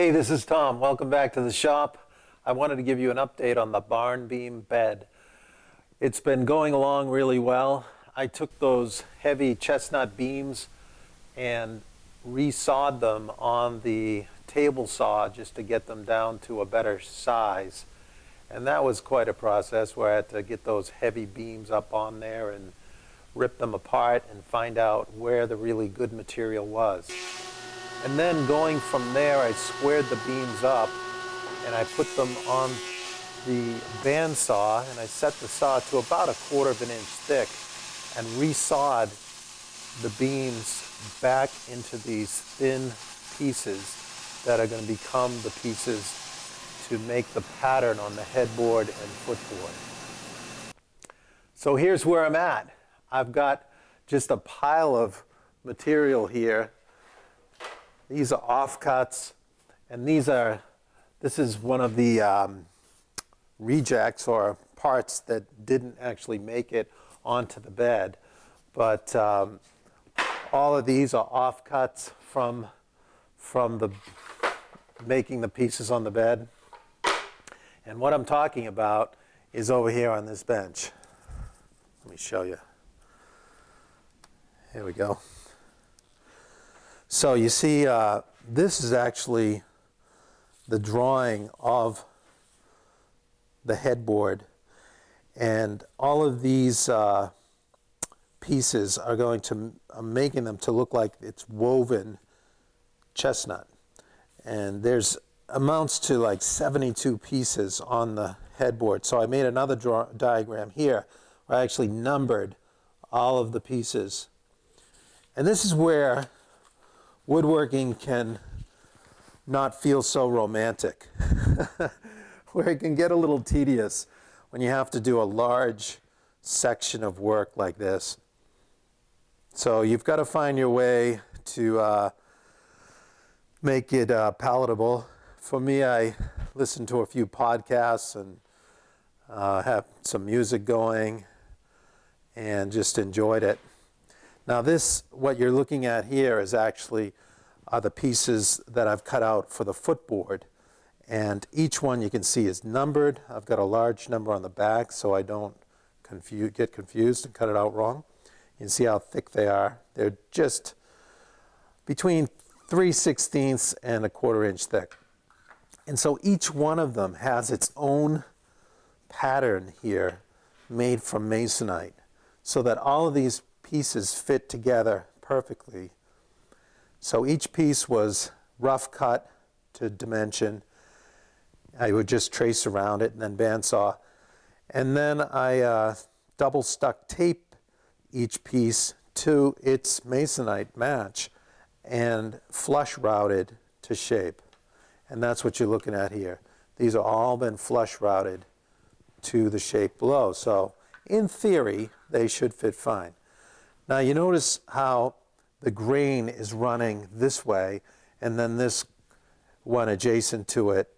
Hey, this is Tom. Welcome back to the shop. I wanted to give you an update on the barn beam bed. It's been going along really well. I took those heavy chestnut beams and resawed them on the table saw just to get them down to a better size. And that was quite a process where I had to get those heavy beams up on there and rip them apart and find out where the really good material was. And then going from there, I squared the beams up and I put them on the bandsaw, and I set the saw to about 1/4 of an inch thick and resawed the beams back into these thin pieces that are going to become the pieces to make the pattern on the headboard and footboard. So here's where I'm at. I've got just a pile of material here. These are offcuts, and this is one of the rejects or parts that didn't actually make it onto the bed. But all of these are offcuts from the making the pieces on the bed. And what I'm talking about is over here on this bench. Let me show you. Here we go. So you see, this is actually the drawing of the headboard, and all of these pieces are I'm making them to look like it's woven chestnut. And there's amounts to like 72 pieces on the headboard. So I made another diagram here where I actually numbered all of the pieces. And this is where woodworking can not feel so romantic, where it can get a little tedious when you have to do a large section of work like this. So you've got to find your way to make it palatable. For me, I listen to a few podcasts and have some music going and just enjoyed it. Now what you're looking at here is actually the pieces that I've cut out for the footboard. And each one you can see is numbered. I've got a large number on the back so I don't get confused and cut it out wrong. You can see how thick they are. They're just between 3/16 and 1/4 inch thick. And so each one of them has its own pattern here made from masonite, so that all of these pieces fit together perfectly. So each piece was rough cut to dimension. I would just trace around it and then bandsaw. And then I double stuck tape each piece to its masonite match and flush routed to shape. And that's what you're looking at here. These are all been flush routed to the shape below. So in theory, they should fit fine. Now you notice how the grain is running this way, and then this one adjacent to it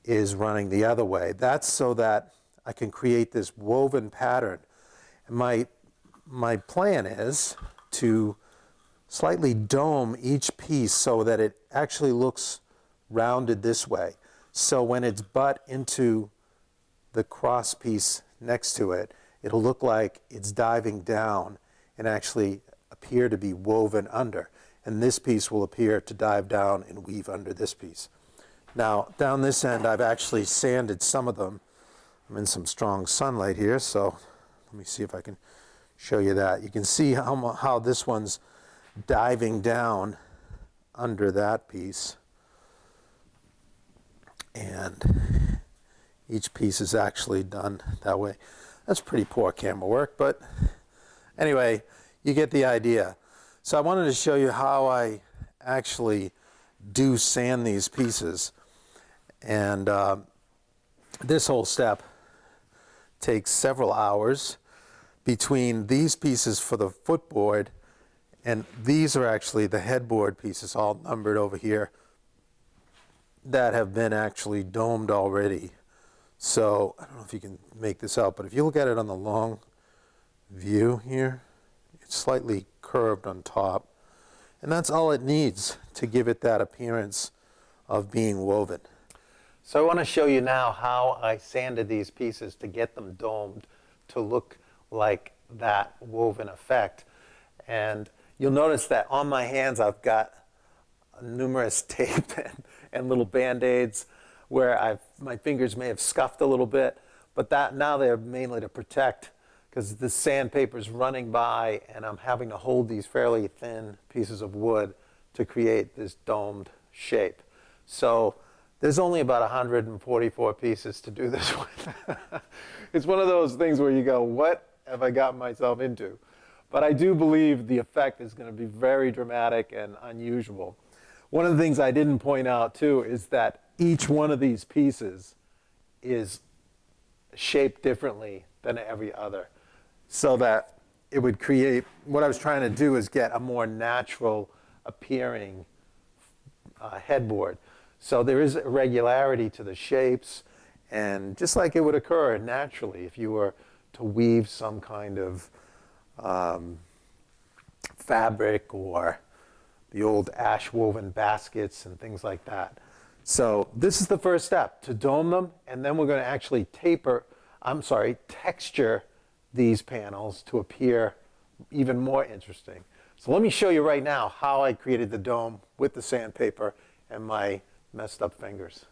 is running the other way. That's so that I can create this woven pattern. And my plan is to slightly dome each piece so that it actually looks rounded this way. So when it's butt into the cross piece next to it, it'll look like it's diving down and actually appear to be woven under. And this piece will appear to dive down and weave under this piece. Now, down this end, I've actually sanded some of them. I'm in some strong sunlight here, so let me see if I can show you that. You can see how this one's diving down under that piece. And each piece is actually done that way. That's pretty poor camera work, but anyway, you get the idea. So I wanted to show you how I actually do sand these pieces. And this whole step takes several hours. Between these pieces for the footboard, and these are actually the headboard pieces, all numbered over here, that have been actually domed already. So I don't know if you can make this out, but if you look at it on the long view here, it's slightly curved on top. And that's all it needs to give it that appearance of being woven. So I want to show you now how I sanded these pieces to get them domed to look like that woven effect. And you'll notice that on my hands I've got numerous tape and little band-aids where my fingers may have scuffed a little bit, but that now they're mainly to protect because the sandpaper is running by and I'm having to hold these fairly thin pieces of wood to create this domed shape. So there's only about 144 pieces to do this with. It's one of those things where you go, what have I gotten myself into? But I do believe the effect is going to be very dramatic and unusual. One of the things I didn't point out too is that each one of these pieces is shaped differently than every other, so that it would create, what I was trying to do is get a more natural appearing headboard. So there is irregularity to the shapes, and just like it would occur naturally if you were to weave some kind of fabric or the old ash woven baskets and things like that. So this is the first step, to dome them, and then we're going to actually texture these panels to appear even more interesting. So let me show you right now how I created the dome with the sandpaper and my messed up fingers.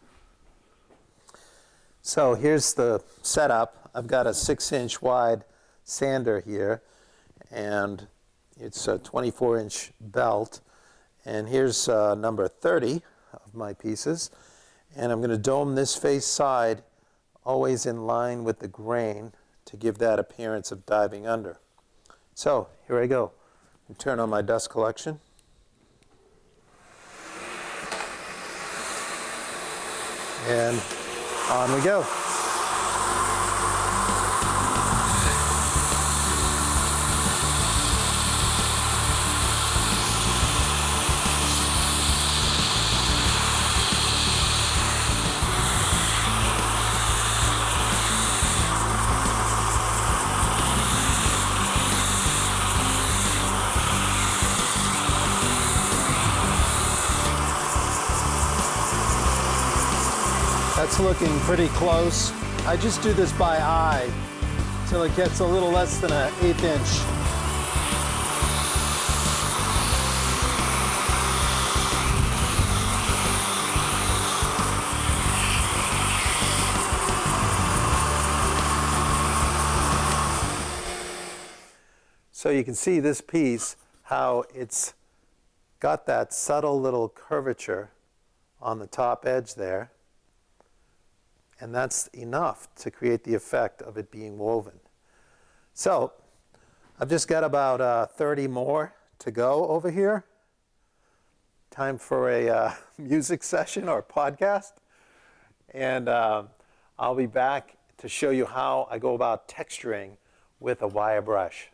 So here's the setup. I've got a 6-inch wide sander here, and it's a 24-inch belt. And here's number 30 of my pieces. And I'm going to dome this face side always in line with the grain to give that appearance of diving under. So here I go. Turn on my dust collection. And on we go. That's looking pretty close. I just do this by eye till it gets a little less than an 1/8 inch. So you can see this piece, how it's got that subtle little curvature on the top edge there. And that's enough to create the effect of it being woven. So I've just got about 30 more to go over here. Time for a music session or podcast. And I'll be back to show you how I go about texturing with a wire brush.